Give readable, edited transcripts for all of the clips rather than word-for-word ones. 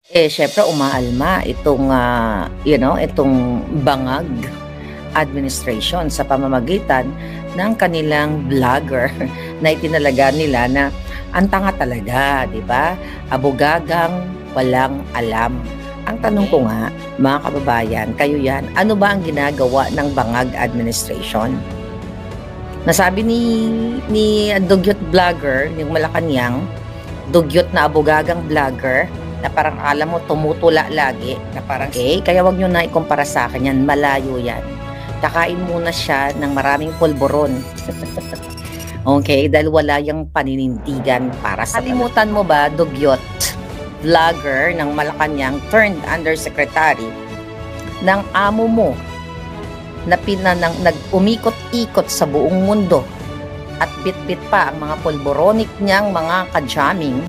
Siyempre umaalma itong, itong bangag administration sa pamamagitan ng kanilang vlogger na itinalaga nila na ang tanga talaga, 'di ba? Abogagang walang alam. Ang tanong ko nga, mga kababayan, kayo 'yan, ano ba ang ginagawa ng bangag administration? Nasabi ni dugyot vlogger, yung Malacanang, dugyot na abogagang vlogger na parang alam mo tumutula lagi na parang okay, kaya wag nyo na ikumpara sa akin yan, malayo yan. Kakain muna siya ng maraming polvoron. Okay, dahil wala yung paninindigan para sa kalimutan mo ba, dugyot vlogger ng Malacanang turned undersecretary ng amo mo na nag-umikot-ikot sa buong mundo at bit-bit pa ang mga polboronic niyang mga kajaming.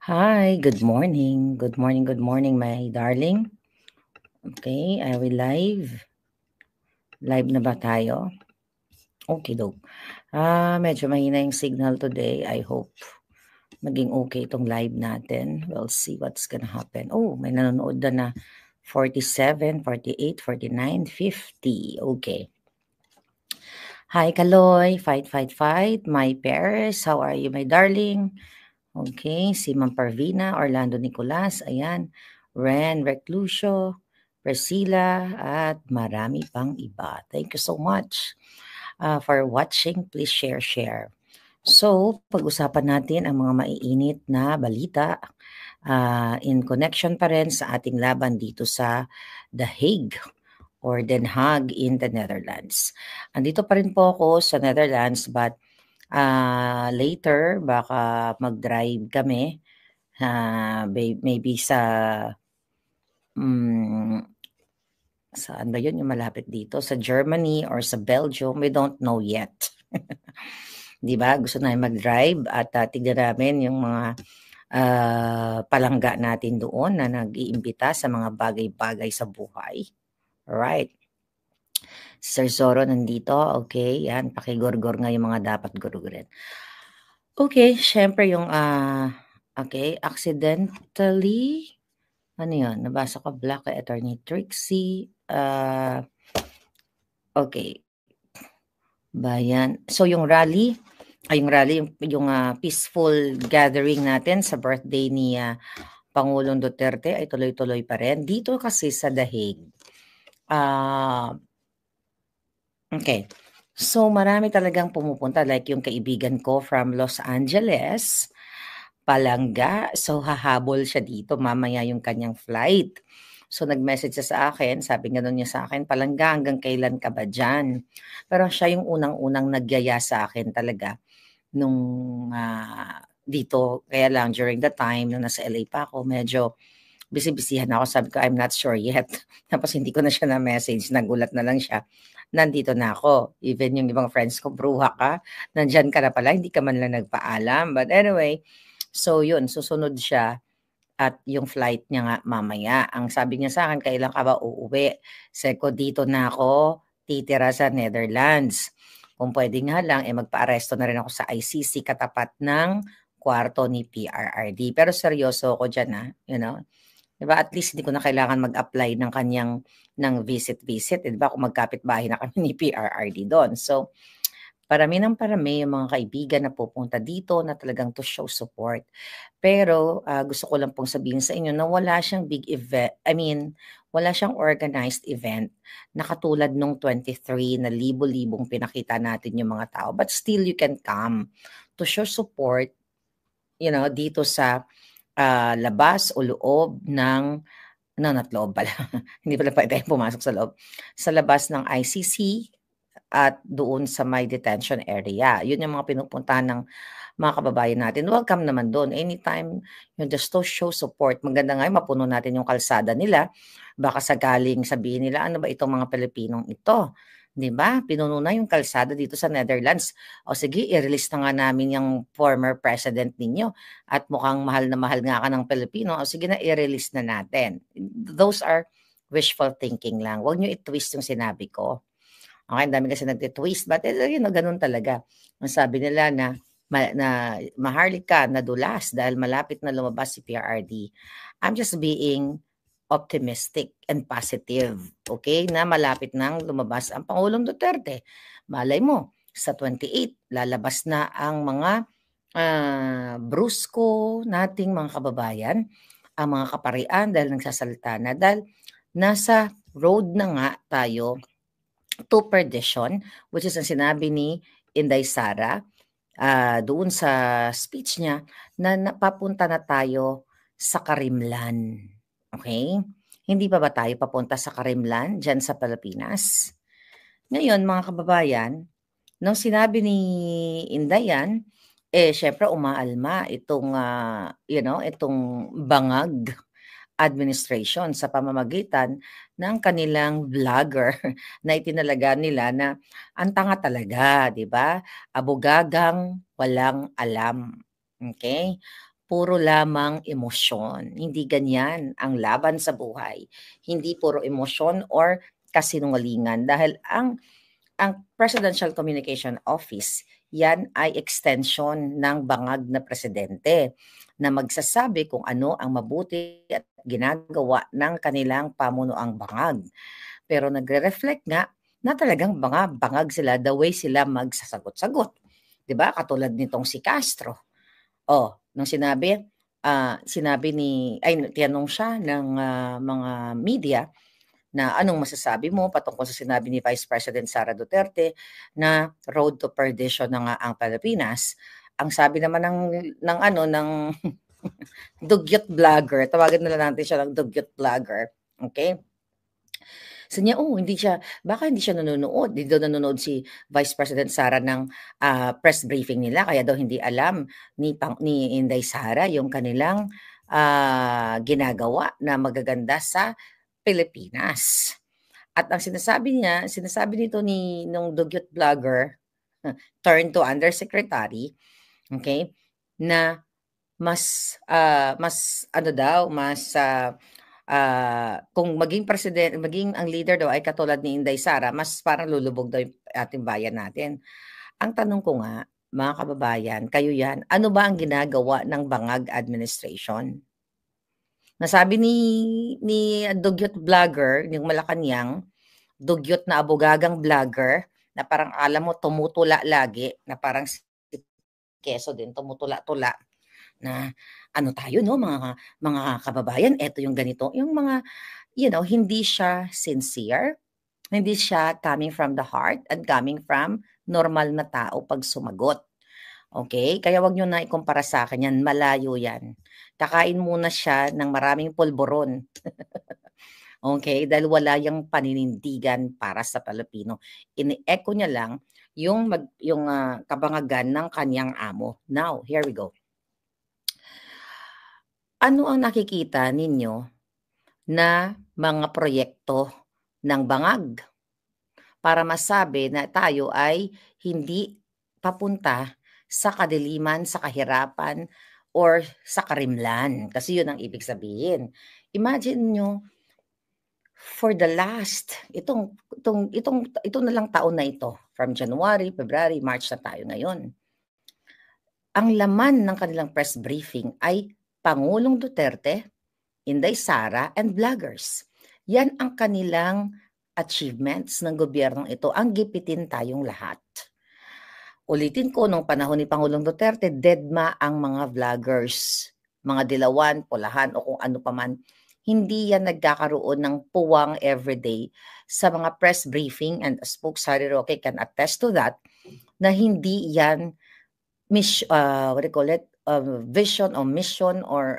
Hi, good morning. Good morning, my darling. Okay, I will live. Live na ba tayo? Okay, dog. Medyo mahina yung signal today. I hope maging okay itong live natin. We'll see what's gonna happen. Oh, may nanonood na 47, 48, 49, 50. Okay. Hi, Kaloy. Fight, fight, fight. My Paris. How are you, my darling? Okay. Si Ma'am Parvina, Orlando Nicolas. Ayan. Ren Reclusio, Priscilla, at marami pang iba. Thank you so much for watching. Please share. So, pag-usapan natin ang mga maiinit na balita in connection pa rin sa ating laban dito sa The Hague or Den Haag in the Netherlands. Andito pa rin po ako sa Netherlands but later baka mag-drive kami maybe sa saan ba yun yung malapit dito? Sa Germany or sa Belgium? We don't know yet. Di ba? Gusto namin mag-drive at tignan namin yung mga palangga natin doon na nag-iimbita sa mga bagay-bagay sa buhay. Alright. Sir Zoro nandito. Okay, yan. Pakigorgor nga yung mga dapat gurgurin. Okay, syempre yung okay, accidentally ano yun? Nabasa ko Black kay Attorney Trixie. Okay. Bayan. So yung rally, yung peaceful gathering natin sa birthday ni Pangulong Duterte ay tuloy-tuloy pa rin. Dito kasi sa The Hague. Okay. So marami talagang pumupunta like yung kaibigan ko from Los Angeles, Palangga. So hahabol siya dito mamaya yung kanyang flight. So nag-message siya sa akin, sabi nga nun niya sa akin, Palangga, hanggang kailan ka ba dyan? Pero siya yung unang-unang nagyaya sa akin talaga nung dito. Kaya lang during the time na nasa LA pa ako, medyo busy-busyhan ako. Sabi ko, I'm not sure yet. Tapos hindi ko na siya na-message, nagulat na lang siya. Nandito na ako. Even yung ibang friends ko, bruha ka, nandyan ka na pala, hindi ka man lang nagpaalam. But anyway, so yun, susunod siya. At yung flight niya nga mamaya. Ang sabi niya sa akin, kailan ka ba uuwi? Seko, dito na ako titira sa Netherlands. Kung pwede nga lang, magpa-aresto na rin ako sa ICC katapat ng kwarto ni PRRD. Pero seryoso ako dyan, Diba? At least hindi ko na kailangan mag-apply ng kanyang visit. Diba? Kung magkapit-bahay na kami ni PRRD doon. So, parami yung mga kaibigan na pupunta dito na talagang to show support. Pero gusto ko lang pong sabihin sa inyo na wala siyang big event. Wala siyang organized event na katulad nung 23 na libo-libong pinakita natin yung mga tao. But still, you can come to show support, dito sa labas o loob ng, not loob pala, hindi pala pwede pumasok sa loob, sa labas ng ICC at doon sa may detention area. Yun yung mga pinupuntahan ng mga kababayan natin. Welcome naman doon. Anytime, just to show support. Maganda nga mapuno natin yung kalsada nila. Baka sagaling sabihin nila, ano ba itong mga Pilipinong ito? Diba? Pinuno na yung kalsada dito sa Netherlands. O sige, i-release na nga namin yung former president ninyo at mukhang mahal na mahal nga ka ng Pilipino. O sige na, i-release na natin. Those are wishful thinking lang. Huwag nyo i-twist yung sinabi ko. Okay, ang dami kasi nagte-twist, but ganun talaga. Ang sabi nila na Maharlika nadulas dahil malapit na lumabas si PRRD. I'm just being optimistic and positive, okay, na malapit nang lumabas ang Pangulong Duterte. Malay mo, sa 28, lalabas na ang mga brusko nating mga kababayan, ang mga kaparian dahil nagsasalita na, dahil nasa road na nga tayo to perdition, which is ang sinabi ni Inday Sara doon sa speech niya na napapunta na tayo sa karimlan. Okay? Hindi pa ba tayo papunta sa karimlan dyan sa Pilipinas? Ngayon, mga kababayan, nung sinabi ni Inday yan, syempre umaalma itong, itong bangag administration sa pamamagitan ng kanilang vlogger na itinalaga nila na ang tanga talaga, 'di ba? Abogagang walang alam. Okay? Puro lamang emosyon. Hindi ganyan ang laban sa buhay. Hindi puro emosyon or kasinungalingan dahil ang Presidential Communication Office, yan ay extension ng bangag na presidente na magsasabi kung ano ang mabuti at ginagawa ng kanilang pamunuang bangag. Pero nagre-reflect nga na talagang bangag sila the way sila magsasagot-sagot. 'Di ba? Katulad nitong si Castro. Nung tinanong siya ng mga media na anong masasabi mo patungkol sa sinabi ni Vice President Sara Duterte na road to perdition na nga ang Pilipinas. Ang sabi naman ng dugyot vlogger, tawagan na lang natin siya ng dugyot vlogger, okay? Sabi niya, baka hindi siya nanonood. Hindi daw nanonood si Vice President Sara ng press briefing nila, kaya daw hindi alam ni Inday Sara yung kanilang ginagawa na magaganda sa Pilipinas. At ang sinasabi nito nung dugyot vlogger, turn to undersecretary, okay, na mas kung maging ang leader daw ay katulad ni Inday Sara, mas parang lulubog daw yung ating bayan natin. Ang tanong ko nga, mga kababayan, kayo yan, ano ba ang ginagawa ng bangag administration? Nasabi ni dugyot vlogger, yung Malacanang, dugyot na abogagang vlogger, na parang alam mo tumutula lagi, na parang si Keso din, tumutula-tula, na ano tayo no, mga kababayan, eto yung ganito, yung mga, hindi siya sincere, hindi siya coming from the heart and coming from normal na tao pag sumagot. Okay? Kaya wag nyo na ikumpara sa akin yan, malayo yan. Kakain muna siya ng maraming polboron. Okay? Dahil wala yung paninindigan para sa Pilipino. Ini-echo niya lang yung kabangagan ng kanyang amo. Now, here we go. Ano ang nakikita ninyo na mga proyekto ng bangag para masabi na tayo ay hindi papunta sa kadiliman, sa kahirapan, or sa karimlan? Kasi yun ang ibig sabihin. Imagine nyo, for the last, ito na lang taon na ito, from January, February, March na tayo ngayon. Ang laman ng kanilang press briefing ay Pangulong Duterte, Inday Sara, and vloggers. Yan ang kanilang achievements ng gobyernong ito. Ang gipitin tayong lahat. Ulitin ko, nung panahon ni Pangulong Duterte, deadma ang mga vloggers, mga dilawan, pulahan, o kung ano paman. Hindi yan nagkakaroon ng puwang everyday sa mga press briefing, and Spokes Harry Roque can attest to that, na hindi yan vision or mission or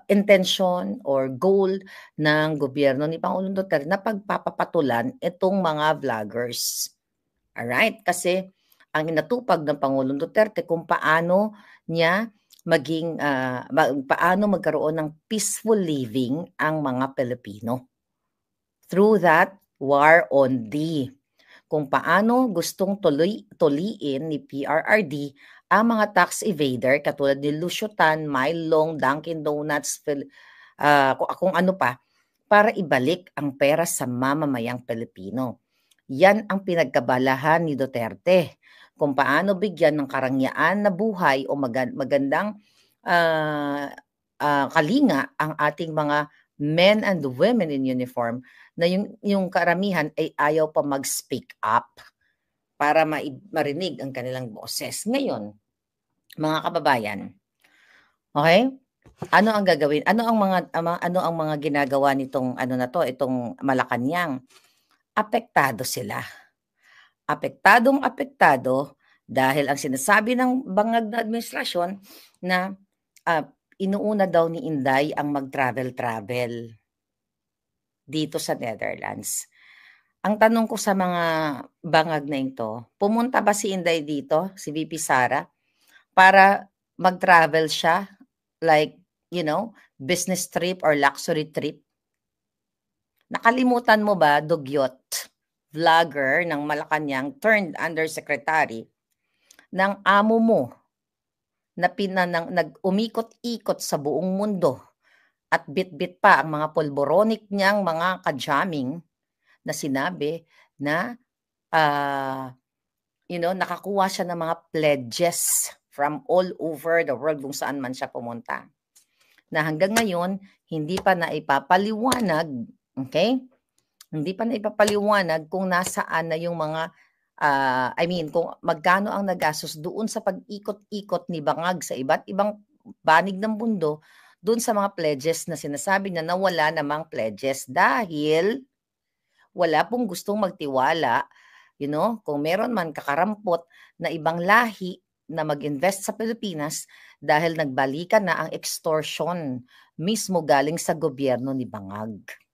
intention or goal ng gobyerno ni Pangulong Duterte na pagpapapatulan itong mga vloggers. Alright? Kasi ang inatupag ng Pangulong Duterte kung paano niya paano magkaroon ng peaceful living ang mga Pilipino. Through that war on D. Kung paano gustong tuliin ni PRRD ang mga tax evader katulad ni Lucio Tan, Mylong, Dunkin Donuts, kung ano pa, para ibalik ang pera sa mamamayang Pilipino. Yan ang pinagkabalahan ni Duterte kung paano bigyan ng karangyaan na buhay o magandang kalinga ang ating mga men and women in uniform na yung karamihan ay ayaw pa mag-speak up para marinig ang kanilang boses. Ngayon, mga kababayan, okay? Ano ang gagawin? Ano ang mga ginagawa nitong ano na 'to, itong Malacanang? Apektado sila. Apektadong-apektado dahil ang sinasabi ng bangag na administrasyon na, inuuna daw ni Inday ang mag-travel-travel dito sa Netherlands. Ang tanong ko sa mga bangag na ito, pumunta ba si Inday dito, si VP Sara, para mag-travel siya like, business trip or luxury trip? Nakalimutan mo ba, dugyot, vlogger ng Malacanang turned undersecretary ng amo mo na nag-umikot-ikot sa buong mundo at bit-bit pa ang mga polboronic niyang mga ka-jamming na sinabi na nakakuha siya ng mga pledges from all over the world kung saan man siya pumunta. Na hanggang ngayon, hindi pa naipapaliwanag, okay? Hindi pa naipapaliwanag kung nasaan na yung mga, kung magkano ang nagastos doon sa pag-ikot-ikot ni Bangag sa iba't ibang banig ng mundo, doon sa mga pledges na sinasabi na wala namang pledges dahil wala pong gustong magtiwala, kung meron man kakarampot na ibang lahi na mag-invest sa Pilipinas dahil nagbalikan na ang extortion mismo galing sa gobyerno ni Bangag.